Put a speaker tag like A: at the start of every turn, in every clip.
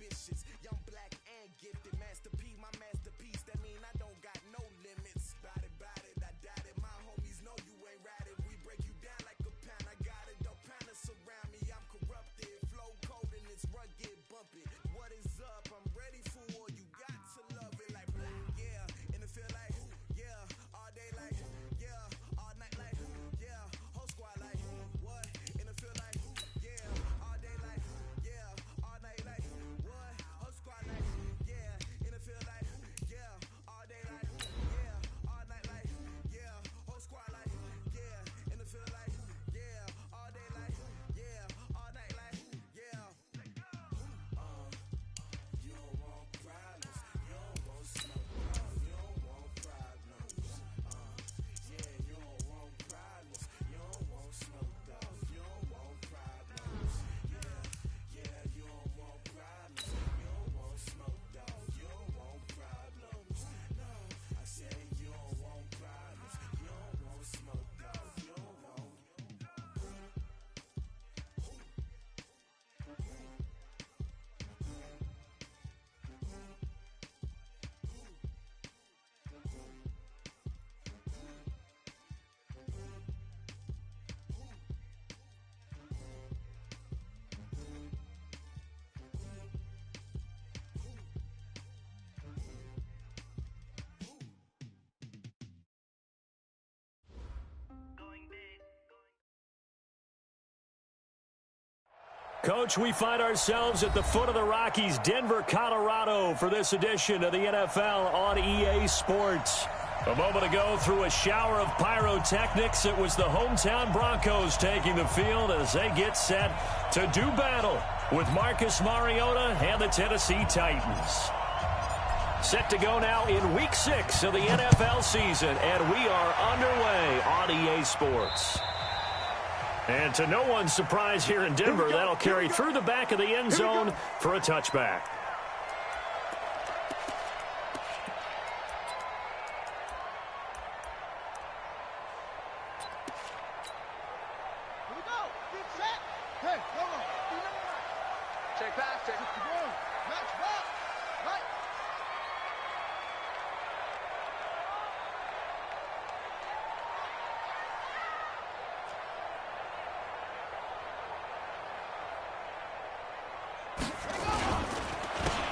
A: ambitious. Young, black, and gifted. Master P, my masterpiece. That mean I don't got no limits. Bout it, I doubt it. My homies know you ain't ratted. We break you down like a pound. I got it, don't panic surround me. I'm corrupted. Flow cold and it's rugged, bumpy. What is up? I'm ready for war. You got to love it like black, yeah. And it feel like, yeah. All day like, yeah. All night like, yeah. Whole squad like, what? And it feel like, yeah. All day like, yeah. All night like, what? Whole squad like, yeah. And it feel like, yeah. All day like, yeah. All night like, yeah. Whole squad like, yeah. And it feel like, yeah. All day like, yeah. All night like, yeah. You don't want problems. You don't want smoke. You don't want problems. Yeah, you don't want problems. You don't want smoke, dog. You don't want problems. Yeah, you don't want problems. You don't want smoke, dog. You don't want problems. No, I said you don't want problems. You don't want smoke, dog. You don't want.
B: Coach, we find ourselves at the foot of the Rockies, Denver, Colorado, for this edition of the NFL on EA Sports. A moment ago, through a shower of pyrotechnics, it was the hometown Broncos taking the field as they get set to do battle with Marcus Mariota and the Tennessee Titans. Set to go now in Week 6 of the NFL season, and we are underway on EA Sports. And to no one's surprise here in Denver, that'll carry through the back of the end zone for a touchback.
C: Here we go. Get set. Hey, go on. Check pass, check. Match back. Right.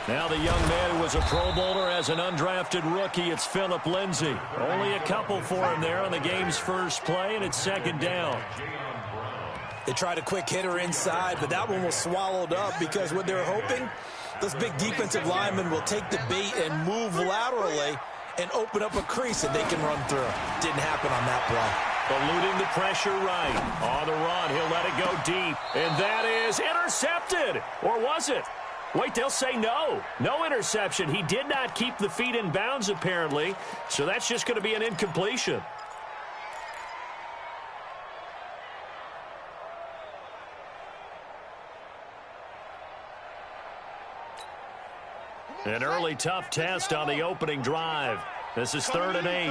B: Now the young man who was a Pro Bowler as an undrafted rookie, it's Phillip Lindsay. Only a couple for him there on the game's first play, and it's second down.
D: They tried a quick hitter inside, but that one was swallowed up because what they're hoping, those big defensive linemen will take the bait and move laterally and open up a crease that they can run through. Didn't happen on that play.
B: Eluding the pressure right. On the run, he'll let it go deep. And that is intercepted. Or was it? Wait, they'll say no. No interception. He did not keep the feet in bounds, apparently. So that's just going to be an incompletion. An early tough test on the opening drive. This is 3rd and 8.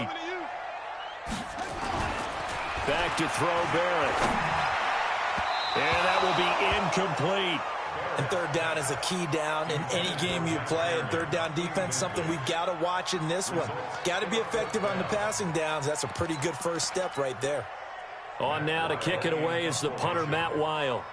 B: Back to throw Barrett. And that will be incomplete.
D: And 3rd down is a key down in any game you play. And 3rd down defense, something we've got to watch in this one. Got to be effective on the passing downs. That's a pretty good first step right there.
B: On now to kick it away is the punter, Matt Weil.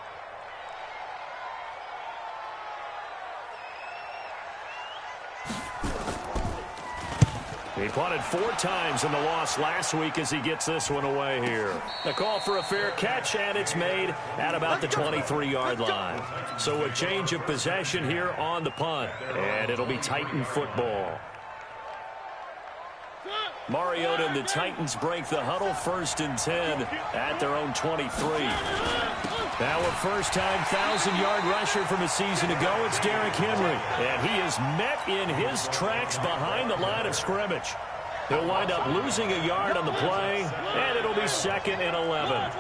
B: He punted 4 times in the loss last week as he gets this one away here. A call for a fair catch, and it's made at about the 23-yard line. So a change of possession here on the punt, and it'll be Titan football. Mariota and the Titans break the huddle, 1st and 10 at their own 23. Now a first-time 1,000-yard rusher from a season ago, it's Derrick Henry. And he is met in his tracks behind the line of scrimmage. He'll wind up losing a yard on the play, and it'll be 2nd and 11.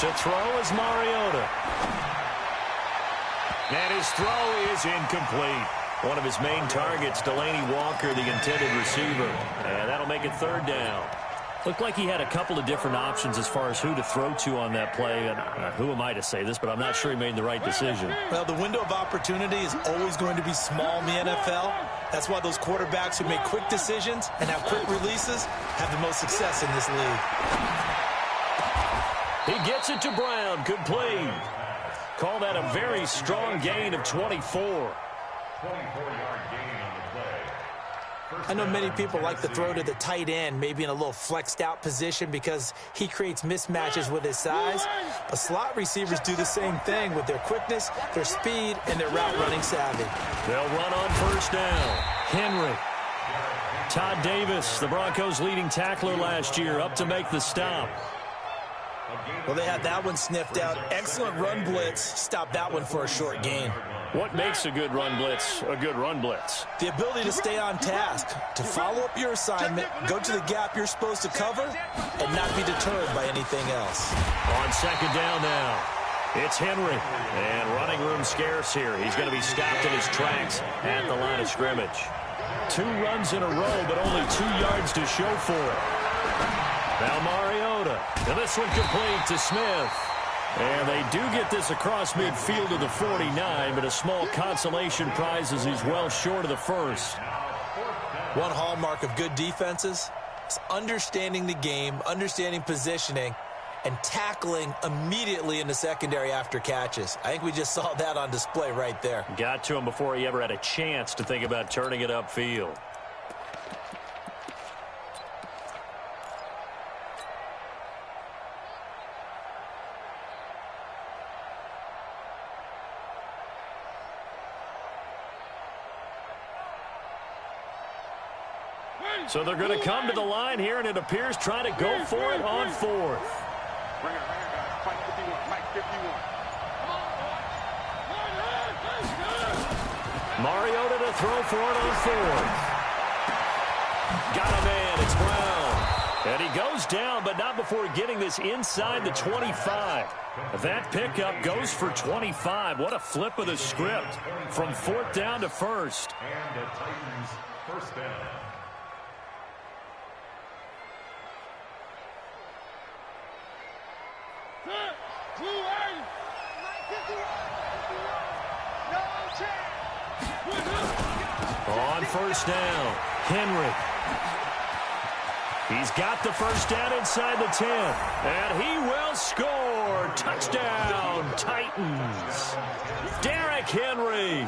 B: To throw is Mariota. And his throw is incomplete. One of his main targets, Delaney Walker, the intended receiver. And that'll make it 3rd down. Looked like he had a couple of different options as far as who to throw to on that play. And who am I to say this, but I'm not sure he made the right decision.
D: Well, the window of opportunity is always going to be small in the NFL. That's why those quarterbacks who make quick decisions and have quick releases have the most success in this league.
B: He gets it to Brown. Good play. Call that a very strong gain of 24.
E: 24-yard gain on the play.
D: I know many people like to throw to the tight end, maybe in a little flexed out position because he creates mismatches with his size. But slot receivers do the same thing with their quickness, their speed, and their route running savvy.
B: They'll run on first down. Henry. Todd Davis, the Broncos' leading tackler last year, up to make the stop.
D: Well, they had that one sniffed out. Excellent run blitz. Stopped that one for a short gain.
B: What makes a good run blitz a good run blitz?
D: The ability to stay on task, to follow up your assignment, go to the gap you're supposed to cover, and not be deterred by anything else.
B: On second down now, it's Henry. And running room scarce here. He's going to be stopped in his tracks at the line of scrimmage. 2 runs in a row, but only 2 yards to show for it. Now Mariota. And this one complete to Smith. And they do get this across midfield to the 49, but a small consolation prize as he's well short of the first.
D: One hallmark of good defenses is understanding the game, understanding positioning, and tackling immediately in the secondary after catches. I think we just saw that on display right there.
B: Got to him before he ever had a chance to think about turning it upfield. So they're going to come to the line here, and it appears trying to go for it on 4th.
C: Bring it, guys. Mike 51. Mike 51.
B: Mariota to throw for it on 4th. Got a man. It's Brown. And he goes down, but not before getting this inside the 25. That pickup goes for 25. What a flip of the script from 4th down to 1st.
E: And the Titans first down.
B: On first down, Henry. He's got the first down inside the 10. And he will score. Touchdown, Titans. Derrick Henry,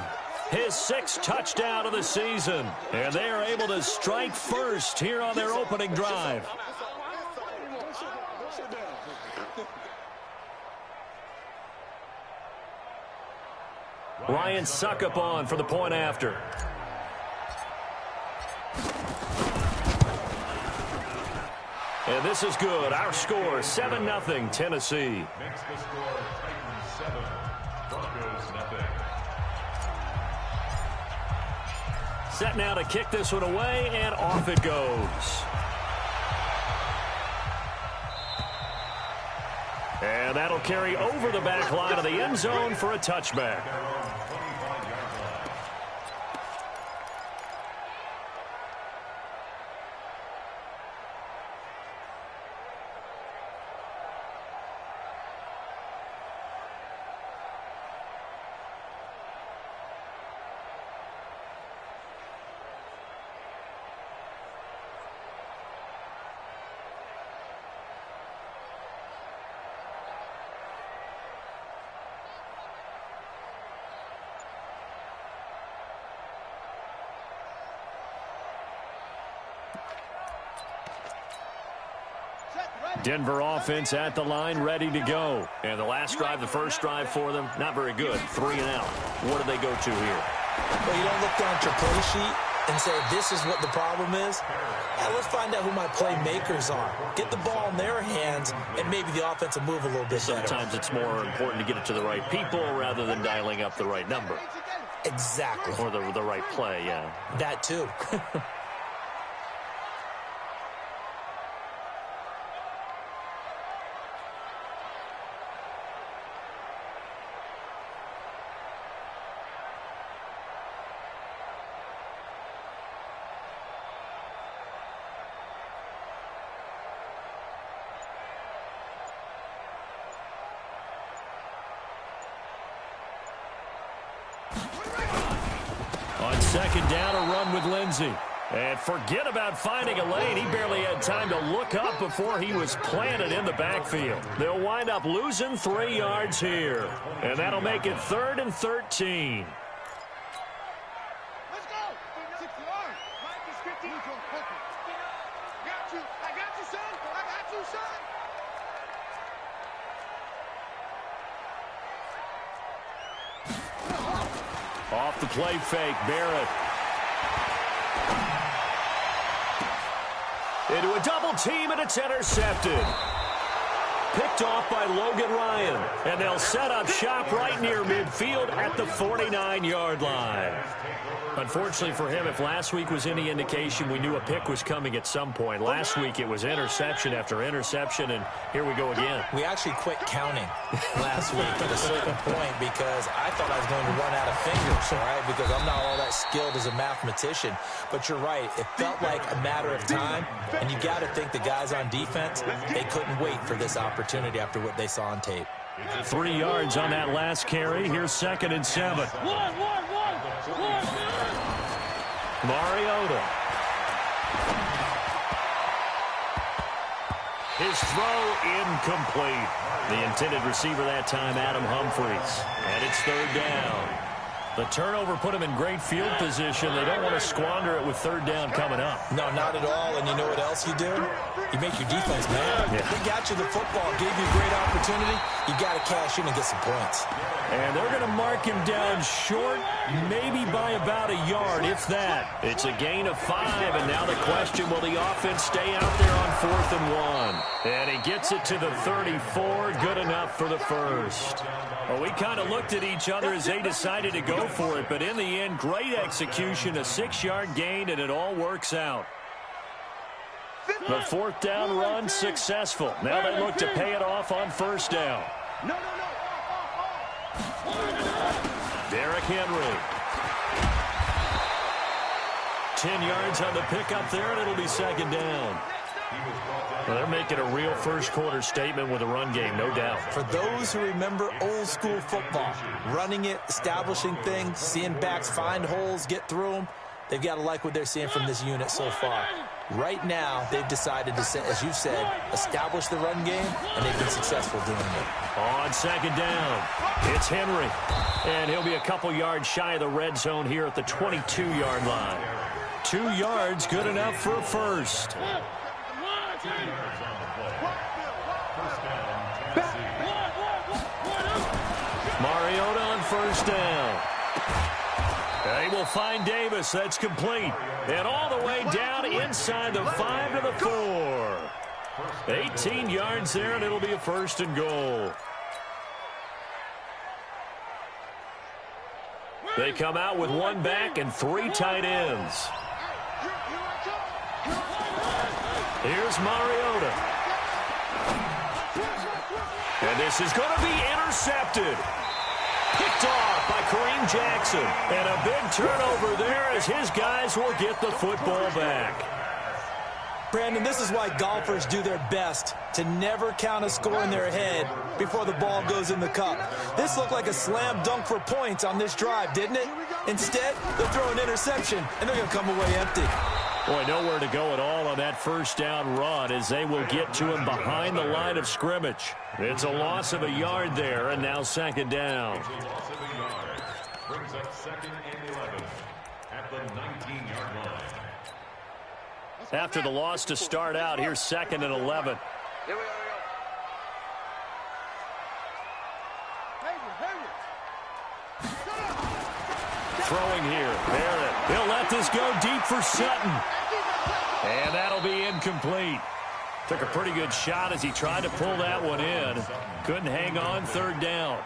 B: his 6th touchdown of the season. And they are able to strike first here on their opening drive. Ryan Suckup on for the point after. And this is good. Our score, 7-0, Tennessee.
E: Makes the score Titans 7, Broncos 0.
B: Set now to kick this one away, and off it goes. And that'll carry over the back line of the end zone for a touchback. Denver offense at the line, ready to go. And the last drive, the first drive for them, not very good. 3 and out. What do they go to here?
D: Well, you don't look down at your play sheet and say, this is what the problem is. Yeah, let's find out who my playmakers are. Get the ball in their hands, and maybe the offense will move a little bit better.
B: Sometimes it's more important to get it to the right people rather than dialing up the right number.
D: Exactly.
B: Or the right play, yeah.
D: That too.
B: second down, a run with Lindsey. And forget about finding a lane. He barely had time to look up before he was planted in the backfield. They'll wind up losing 3 yards here. And that'll make it 3rd and 13.
C: Let's go. 6 yards. Mike is 15. Got you. I got you, son. I got you, son.
B: Off the play fake, Barrett. Into a double team, and it's intercepted. Picked off by Logan Ryan. And they'll set up shop right near midfield at the 49-yard line. Unfortunately for him, if last week was any indication, we knew a pick was coming at some point. Last week it was interception after interception, and here we go again.
D: We actually quit counting last week at a certain point because I thought I was going to run out of fingers, all right, because I'm not all that skilled as a mathematician. But you're right. It felt like a matter of time, and you got to think the guys on defense, they couldn't wait for this opportunity after what they saw on tape.
B: 3 yards on that last carry. Here's 2nd and 7. Mariota. His throw incomplete. The intended receiver that time, Adam Humphries. And it's 3rd down. The turnover put him in great field position. They don't want to squander it with 3rd down coming up.
D: No, not at all. And you know what else you do? You make your defense mad.
B: Yeah.
D: They got you the football, gave you a great opportunity. You got to cash in and get some points.
B: And they're going to mark him down short, maybe by about a yard, if that. It's a gain of 5, and now the question, will the offense stay out there on 4th and 1? And he gets it to the 34, good enough for the first. Well, we kind of looked at each other as they decided to go for it, but in the end, great execution, a 6-yard gain, and it all works out. The 4th down run successful. Now they look to pay it off on 1st down. Derrick Henry. 10 yards on the pickup there, and it'll be 2nd down. Well, they're making a real first-quarter statement with a run game, no doubt.
D: For those who remember old-school football, running it, establishing things, seeing backs find holes, get through them, they've got to like what they're seeing from this unit so far. Right now, they've decided to, as you said, establish the run game, and they've been successful doing it.
B: On 2nd down, it's Henry. And he'll be a couple yards shy of the red zone here at the 22-yard line. 2 yards, good enough for a first. Mariota on 1st down. They will find Davis. That's complete. And all the way down inside the 5 to the 4. 18 yards there, and it'll be a 1st and goal. They come out with 1 back and 3 tight ends. Here's Mariota. And this is going to be intercepted. Picked off by Kareem Jackson. And a big turnover there as his guys will get the football back.
D: Brandon, this is why golfers do their best to never count a score in their head before the ball goes in the cup. This looked like a slam dunk for points on this drive, didn't it? Instead, they'll throw an interception, and they're going to come away empty.
B: Boy, nowhere to go at all on that 1st down run as they will get to him behind the line of scrimmage. It's a loss of a yard there, and now 2nd down.
E: Brings up 2nd and 11 at the 19-yard line.
B: After the loss to start out, here's 2nd and 11. Throwing here, Barrett. He'll let this go deep for Sutton. And that'll be incomplete. Took a pretty good shot as he tried to pull that one in. Couldn't hang on, 3rd down.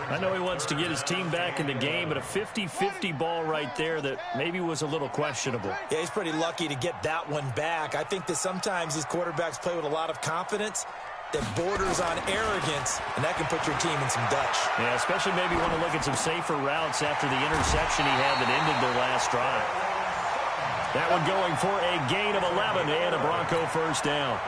B: I know he wants to get his team back in the game, but a 50-50 ball right there that maybe was a little questionable.
D: Yeah, he's pretty lucky to get that one back. I think that sometimes these quarterbacks play with a lot of confidence that borders on arrogance, and that can put your team in some Dutch.
B: Yeah, especially maybe want to look at some safer routes after the interception he had that ended their last drive. That one going for a gain of 11 and a Bronco 1st down.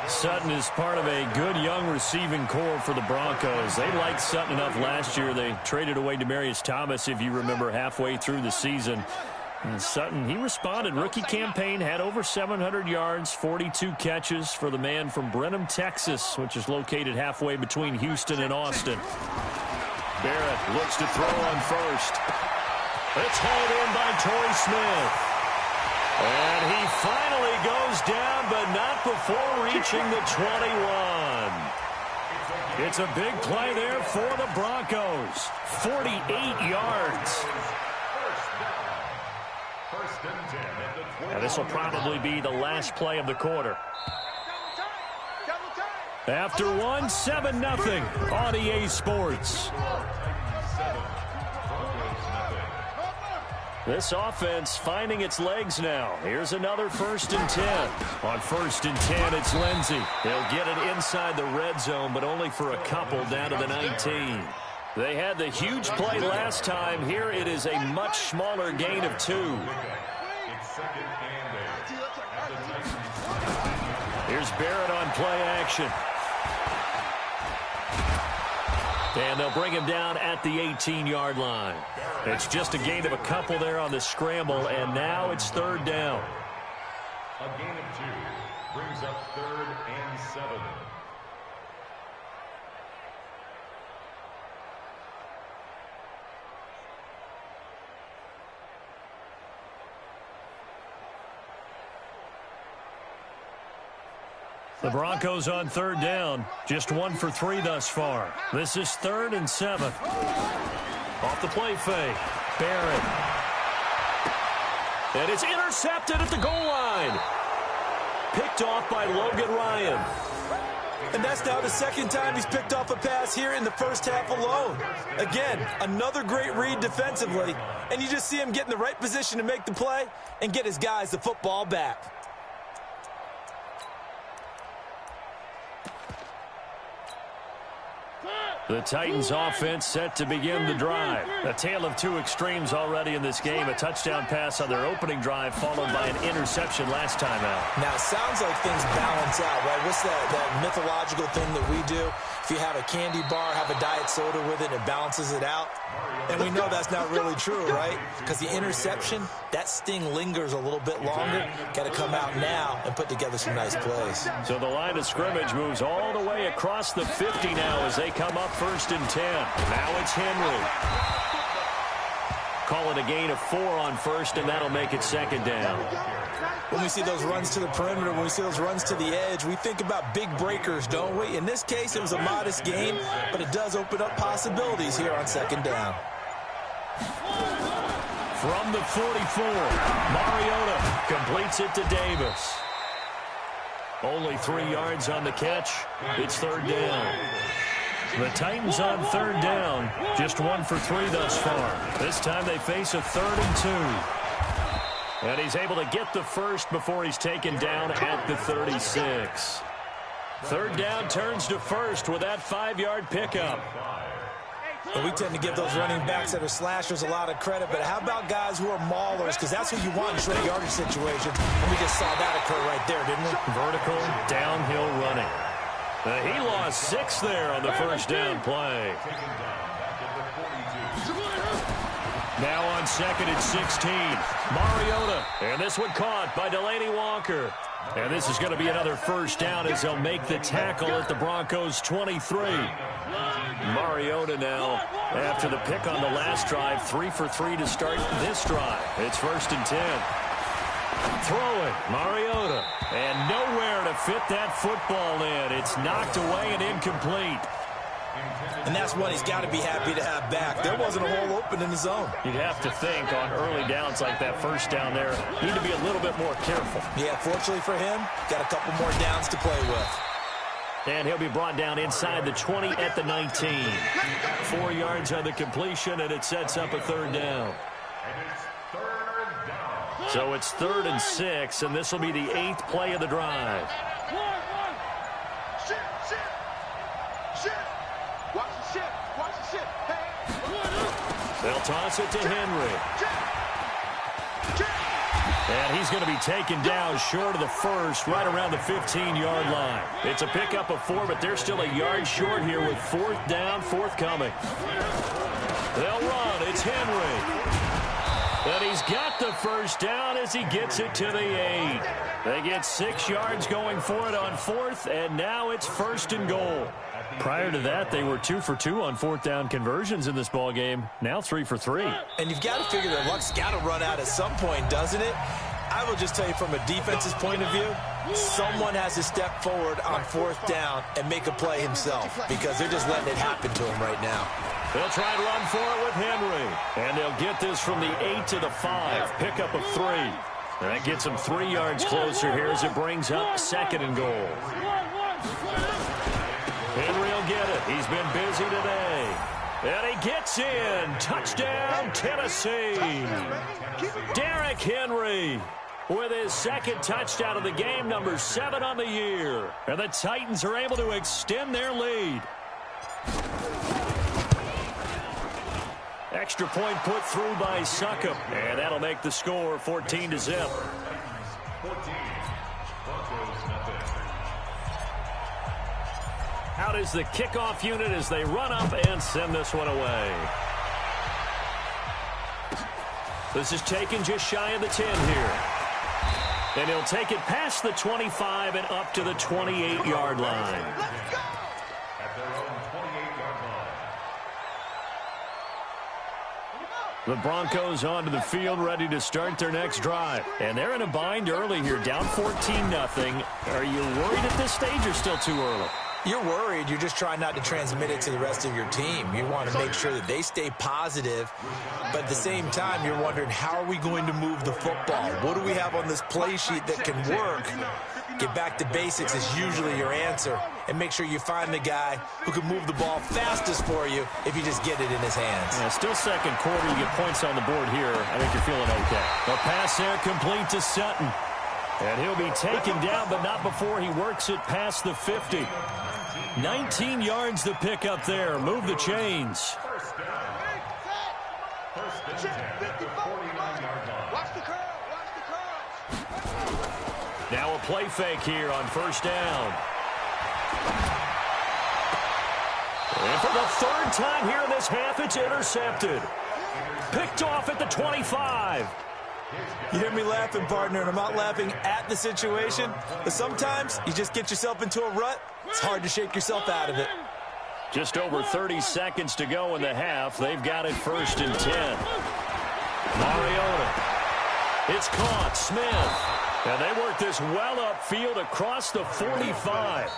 B: Sutton is part of a good young receiving core for the Broncos. They liked Sutton enough last year. They traded away Demaryius Thomas, if you remember, halfway through the season. And Sutton, he responded. Rookie campaign, had over 700 yards, 42 catches for the man from Brenham, Texas, which is located halfway between Houston and Austin. Barrett looks to throw on first. It's hauled in by Torrey Smith. And he finally goes down, but not before reaching the 21. It's a big play there for the Broncos. 48 yards. And this will probably be the last play of the quarter. After one, 7-0 on EA Sports. This offense finding its legs now. Here's another 1st and 10. On 1st and 10, it's Lindsey. They'll get it inside the red zone, but only for a couple down to the 19. They had the huge play last time. Here it is a much smaller gain of 2. Here's Barrett on play action. And they'll bring him down at the 18-yard line. It's just a gain of a couple there on the scramble, and now it's 3rd down.
E: A gain of 2 brings up 3rd and 7.
B: The Broncos on 3rd down. Just 1 for 3 thus far. This is 3rd and 7. Off the play fake. Barrett. And it's intercepted at the goal line. Picked off by Logan Ryan.
D: And that's now the 2nd time he's picked off a pass here in the first half alone. Again, another great read defensively. And you just see him get in the right position to make the play and get his guys the football back.
B: The Titans offense set to begin the drive. A tale of 2 extremes already in this game. A touchdown pass on their opening drive followed by an interception last time out.
D: Now, it sounds like things balance out, right? What's that mythological thing that we do? If you have a candy bar, have a diet soda with it, it balances it out. And we know that's not really true, right? Because the interception, that sting lingers a little bit longer. Got to come out now and put together some nice plays.
B: So the line of scrimmage moves all the way across the 50 now as they come up 1st and 10. Now it's Henry. Call it a gain of 4 on 1st, and that'll make it 2nd down.
D: When we see those runs to the perimeter, when we see those runs to the edge, we think about big breakers, don't we? In this case, it was a modest gain, but it does open up possibilities here on 2nd down.
B: From the 44, Mariota completes it to Davis. Only 3 yards on the catch. It's 3rd down. The Titans on 3rd down. Just 1 for 3 thus far. This time they face a 3rd and 2. And he's able to get the first before he's taken down at the 36. 3rd down turns to 1st with that 5-yard pickup.
D: And we tend to give those running backs that are slashers a lot of credit, but how about guys who are maulers? Because that's who you want in short yardage situations. And we just saw that occur right there, didn't we?
B: Vertical downhill running. He lost 6 there on the 1st down play. Now on 2nd and 16, Mariota. And this one caught by Delaney Walker. And this is going to be another 1st down as they'll make the tackle at the Broncos' 23. Mariota now, after the pick on the last drive, 3 for 3 to start this drive. It's 1st and 10. Throwing, Mariota. And nowhere to fit that football in. It's knocked away and incomplete.
D: And that's one he's got to be happy to have back. There wasn't a hole open in the zone.
B: You'd have to think on early downs like that 1st down there, need to be a little bit more careful.
D: Yeah, fortunately for him, got a couple more downs to play with.
B: And he'll be brought down inside the 20 at the 19. 4 yards on the completion, and it sets up a 3rd down. So it's 3rd and 6, and this will be the 8th play of the drive. They'll toss it to Henry. And he's going to be taken down short of the first, right around the 15-yard line. It's a pickup of 4, but they're still a yard short here with 4th down, forthcoming. They'll run. It's Henry. And he's got the first down as he gets it to the 8. They get 6 yards going for it on 4th, and now it's 1st and goal. Prior to that, they were 2 for 2 on 4th down conversions in this ballgame. Now 3 for 3.
D: And you've got to figure that luck's got to run out at some point, doesn't it? I will just tell you from a defense's point of view, someone has to step forward on 4th down and make a play himself because they're just letting it happen to him right now.
B: They'll try and run for it with Henry. And they'll get this from the 8 to the 5. Pickup of 3. And that gets them 3 yards closer here as it brings up 2nd and goal. Henry will get it. He's been busy today. And he gets in. Touchdown, Tennessee. Derrick Henry with his 2nd touchdown of the game, number 7 on the year. And the Titans are able to extend their lead. Extra point put through by Succop. And that'll make the score 14-0.
E: 14. Broncos nothing.
B: Out is the kickoff unit as they run up and send this one away. This is taken just shy of the 10 here. And he'll take it past the 25 and up to the 28-yard line.
E: At their own 28-yard line.
B: The Broncos onto the field ready to start their next drive. And they're in a bind early here, down 14-0. Are you worried at this stage or still too early?
D: You're worried. You're just trying not to transmit it to the rest of your team. You want to make sure that they stay positive, but at the same time, you're wondering, how are we going to move the football? What do we have on this play sheet that can work? Get back to basics is usually your answer, and make sure you find the guy who can move the ball fastest for you if you just get it in his hands.
B: Yeah, still 2nd quarter. You get points on the board here. I think you're feeling okay. A pass there complete to Sutton. And he'll be taken down, but not before he works it past the 50. 19 yards to pick up there. Move the chains.
E: First down. First and 10 at the 49-yard line.
C: Watch the curl. Watch the curl.
B: Now a play fake here on 1st down. And for the 3rd time here in this half, it's intercepted. Picked off at the 25.
D: You hear me laughing, partner, and I'm not laughing at the situation, but sometimes you just get yourself into a rut. It's hard to shake yourself out of it.
B: Just over 30 seconds to go in the half. They've got it 1st and 10. Mariota. It's caught. Smith. And they work this well upfield across the 45.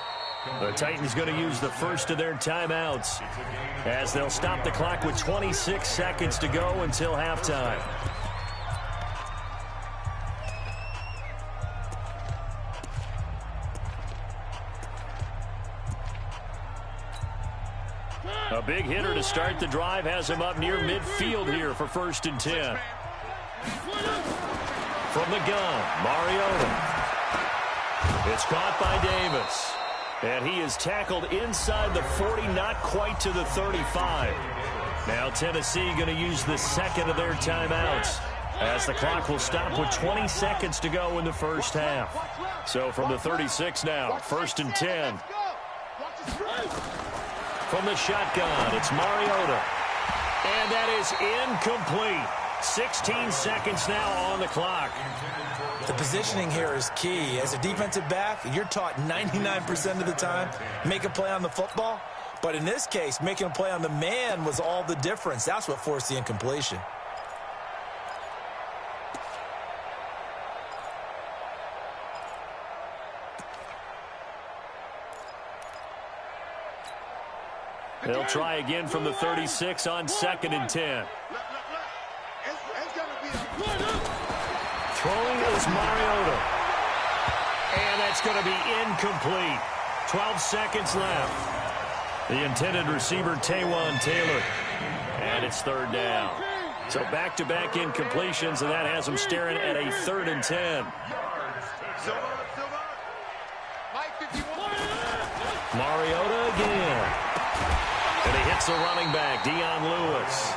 B: The Titans going to use the first of their timeouts as they'll stop the clock with 26 seconds to go until halftime. A big hitter to start the drive has him up near midfield here for 1st and 10. From the gun, Mariota. It's caught by Davis. And he is tackled inside the 40, not quite to the 35. Now Tennessee going to use the 2nd of their timeouts as the clock will stop with 20 seconds to go in the first half. So from the 36 now, 1st and 10. From the shotgun, it's Mariota. And that is incomplete. 16 seconds now on the clock.
D: The positioning here is key. As a defensive back, you're taught 99% of the time, make a play on the football. But in this case, making a play on the man was all the difference. That's what forced the incompletion.
B: They'll try again from the 36 on 2nd and 10. Throwing is Mariota. And that's going to be incomplete. 12 seconds left. The intended receiver, Taywan Taylor. And it's 3rd down. So back-to-back incompletions, and that has them staring at a 3rd and 10. Mariota again. And he hits the running back, Dion Lewis.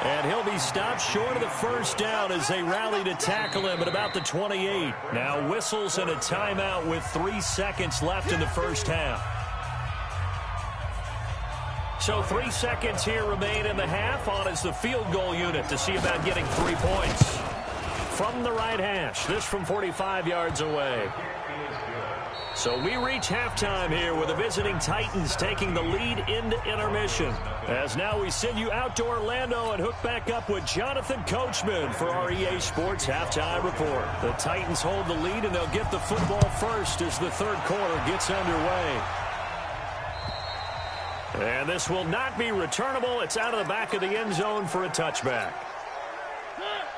B: And he'll be stopped short of the first down as they rally to tackle him at about the 28. Now whistles and a timeout with 3 seconds left in the first half. So 3 seconds here remain in the half. On is the field goal unit to see about getting 3 points. From the right hash, this from 45 yards away. So we reach halftime here with the visiting Titans taking the lead into intermission. As now we send you out to Orlando and hook back up with Jonathan Coachman for our EA Sports Halftime Report. The Titans hold the lead, and they'll get the football first as the third quarter gets underway. And this will not be returnable. It's out of the back of the end zone for a touchback.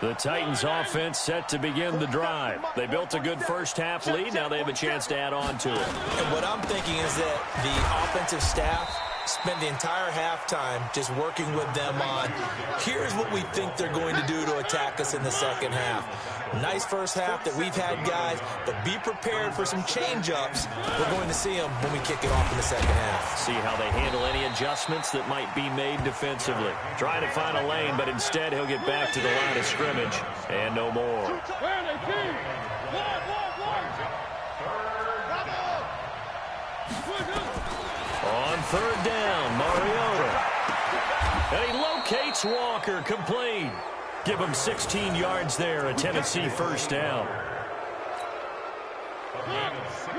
B: The Titans offense set to begin the drive. They built a good first half lead. Now they have a chance to add on to it.
D: And what I'm thinking is that the offensive staff spend the entire halftime just working with them on, here's what we think they're going to do to attack us in the second half. Nice first half that we've had, guys, but be prepared for some change-ups. We're going to see them when we kick it off in the second half.
B: See how they handle any adjustments that might be made defensively. Trying to find a lane, but instead he'll get back to the line of scrimmage and no more. On third down, Mariota. And he locates Walker, complete. Give him 16 yards there, a Tennessee first down.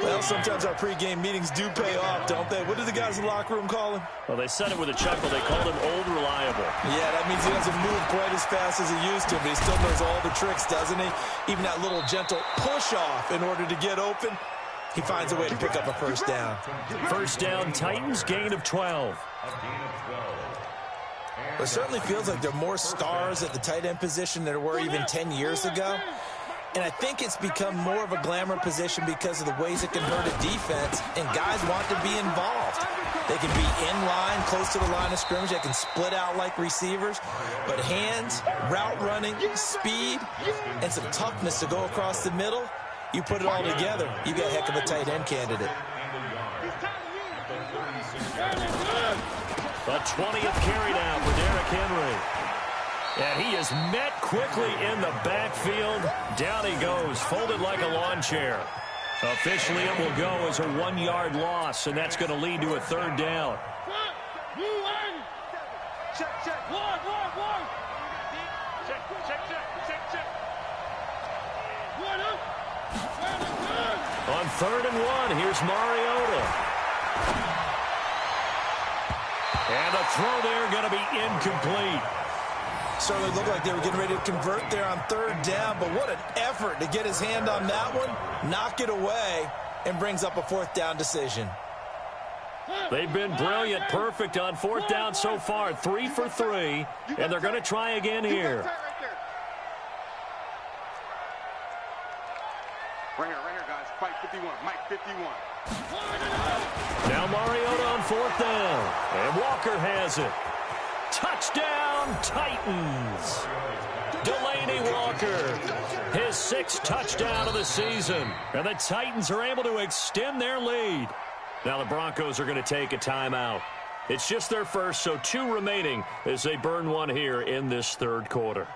D: Well, sometimes our pregame meetings do pay off, don't they? What do the guys in the locker room call him?
B: Well, they said it with a chuckle. They called him Old Reliable.
D: Yeah, that means he doesn't move quite as fast as he used to, but he still knows all the tricks, doesn't he? Even that little gentle push-off in order to get open. He finds a way to pick up a first down.
B: First down, Titans, gain of 12.
D: It certainly feels like there are more stars at the tight end position than there were even 10 years ago. And I think it's become more of a glamour position because of the ways it can hurt a defense, and guys want to be involved. They can be in line, close to the line of scrimmage. They can split out like receivers. But hands, route running, speed, and some toughness to go across the middle, you put it all together, you got a heck of a tight end candidate.
B: The 20th carry down for Derrick Henry. And he is met quickly in the backfield. Down he goes, folded like a lawn chair. Officially, it will go as a 1-yard loss, and that's going to lead to a third down. On 3rd and 1, here's Mariota. And the throw there going to be incomplete.
D: Certainly looked like they were getting ready to convert there on 3rd down, but what an effort to get his hand on that one, knock it away, and brings up a 4th down decision.
B: They've been brilliant, perfect on 4th down so far, 3 for 3, and they're going to try again here.
C: Right here, guys. Fight 51. Mike 51.
B: Now Mariota on 4th down, and Walker has it. Touchdown, Titans. Delaney Walker, his 6th touchdown of the season. And the Titans are able to extend their lead. Now the Broncos are going to take a timeout. It's just their first, so 2 remaining as they burn one here in this 3rd quarter.